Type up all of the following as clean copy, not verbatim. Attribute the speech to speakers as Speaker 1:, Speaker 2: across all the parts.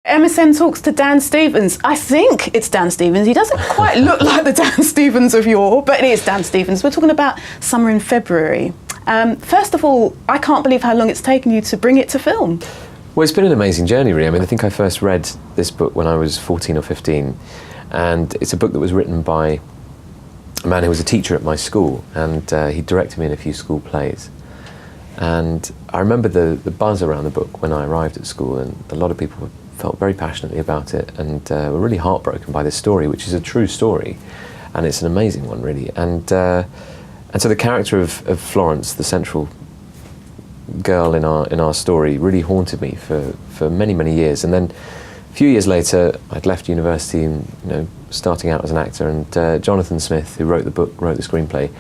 Speaker 1: MSN talks to Dan Stevens. I think it's Dan Stevens. He doesn't quite look like the Dan Stevens of yore, but it is Dan Stevens. We're talking about Summer in February. First of all, I can't believe how long it's taken you to bring it to film.
Speaker 2: Well, it's been an amazing journey, really. I mean, I think I first read this book when I was 14 or 15, and it's a book that was written by a man who was a teacher at my school, and he directed me in a few school plays. And I remember the buzz around the book when I arrived at school, and a lot of people felt very passionately about it and were really heartbroken by this story, which is a true story, and it's an amazing one, really. And so the character of Florence, the central girl in our story, really haunted me for many, many years. And then a few years later, I'd left university and starting out as an actor, and Jonathan Smith, who wrote the book, wrote the screenplay,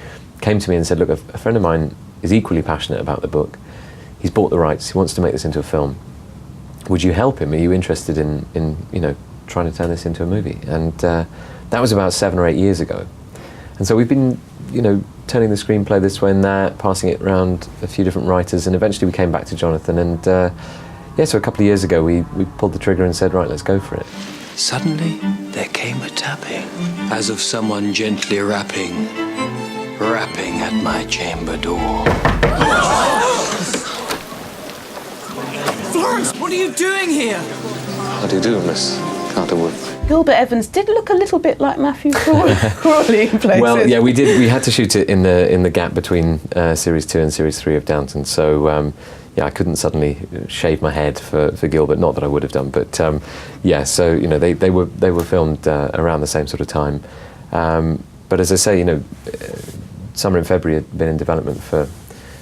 Speaker 2: came to me and said, look, a friend of mine is equally passionate about the book. He's bought the rights, he wants to make this into a film. Would you help him? Are you interested in trying to turn this into a movie? And that was about 7 or 8 years ago. And so we've been, turning the screenplay this way and that, passing it around a few different writers, and eventually we came back to Jonathan, and so a couple of years ago we pulled the trigger and said, right, let's go for it.
Speaker 3: Suddenly there came a tapping, as of someone gently rapping at my chamber door.
Speaker 4: Florence, what are you doing here?
Speaker 5: How do you do, Miss Carterwood?
Speaker 1: Gilbert Evans did look a little bit like Matthew Crawley in places.
Speaker 2: Well, yeah, we did. We had to shoot it in the gap between Series 2 and Series 3 of Downton. So, I couldn't suddenly shave my head for Gilbert. Not that I would have done, but So, they were filmed around the same sort of time. But as I say, Summer in February had been in development for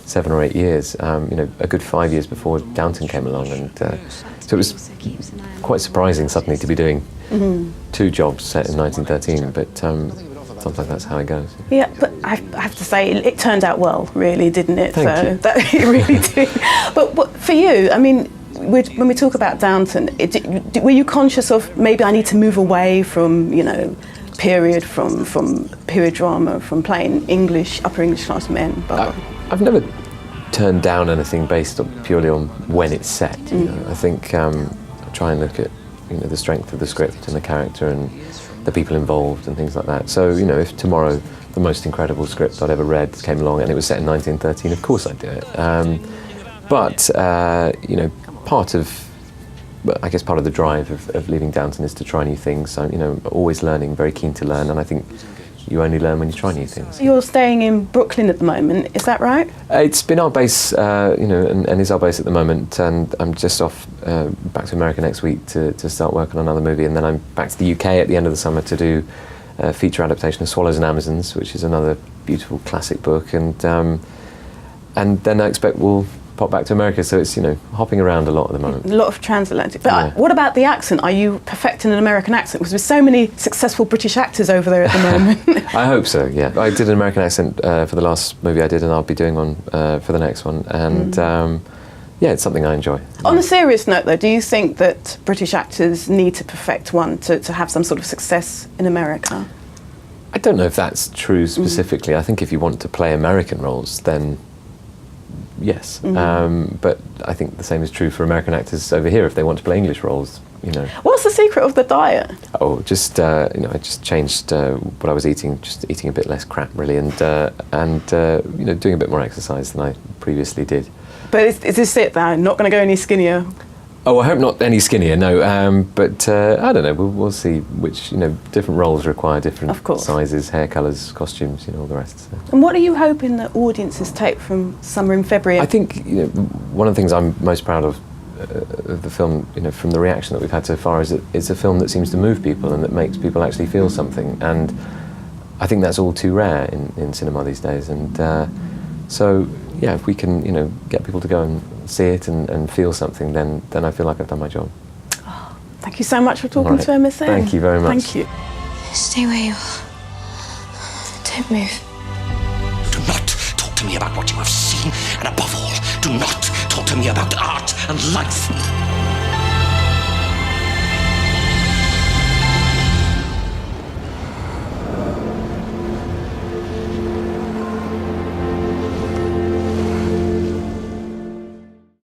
Speaker 2: 7 or 8 years. A good 5 years before Downton came along, and so it was quite surprising suddenly to be doing 2 jobs set in 1913. But sometimes that's how it goes.
Speaker 1: Yeah, but I have to say, it turned out well, really, didn't it?
Speaker 2: Thank you.
Speaker 1: That it really did. But for you, I mean, when we talk about Downton, were you conscious of maybe I need to move away from, period drama, from playing English, upper English class men? But
Speaker 2: I've never turned down anything based purely on when it's set. I think I try and look at the strength of the script and the character and the people involved and things like that. So if tomorrow the most incredible script I'd ever read came along and it was set in 1913, of course I'd do it. But part of the drive of leaving Downton is to try new things. So always learning, very keen to learn, and I think you only learn when you try new things.
Speaker 1: You're staying in Brooklyn at the moment, is that right?
Speaker 2: It's been our base, and is our base at the moment, and I'm just off back to America next week to start working on another movie, and then I'm back to the UK at the end of the summer to do a feature adaptation of Swallows and Amazons, which is another beautiful classic book, and then I expect we'll pop back to America, so it's hopping around a lot at the moment.
Speaker 1: A lot of transatlantic. But
Speaker 2: Yeah.
Speaker 1: what about the accent? Are you perfecting an American accent? Because there's so many successful British actors over there at the moment.
Speaker 2: I hope so, yeah. I did an American accent for the last movie I did, and I'll be doing one for the next one, and it's something I enjoy.
Speaker 1: On a serious note though, do you think that British actors need to perfect one to have some sort of success in America?
Speaker 2: I don't know if that's true specifically. I think if you want to play American roles, then yes, but I think the same is true for American actors over here if they want to play English roles.
Speaker 1: What's the secret of the diet?
Speaker 2: Oh, just I just changed what I was eating, just eating a bit less crap, really, and doing a bit more exercise than I previously did.
Speaker 1: But is this it now? Not going to go any skinnier?
Speaker 2: Oh, I hope not any skinnier, no. But I don't know. We'll see. Which different roles require different sizes, hair colours, costumes, all the rest. So.
Speaker 1: And what are you hoping that audiences take from Summer in February?
Speaker 2: I think one of the things I'm most proud of the film, from the reaction that we've had so far, is that it's a film that seems to move people and that makes people actually feel something. And I think that's all too rare in cinema these days. And so, yeah, if we can, get people to go and see it and feel something, then I feel like I've done my job.
Speaker 1: Oh, thank you so much for talking to MSN.
Speaker 2: Thank you very much.
Speaker 1: Thank you.
Speaker 6: Stay where you are. Don't move.
Speaker 4: Do not talk to me about what you have seen, and above all, do not talk to me about art and life.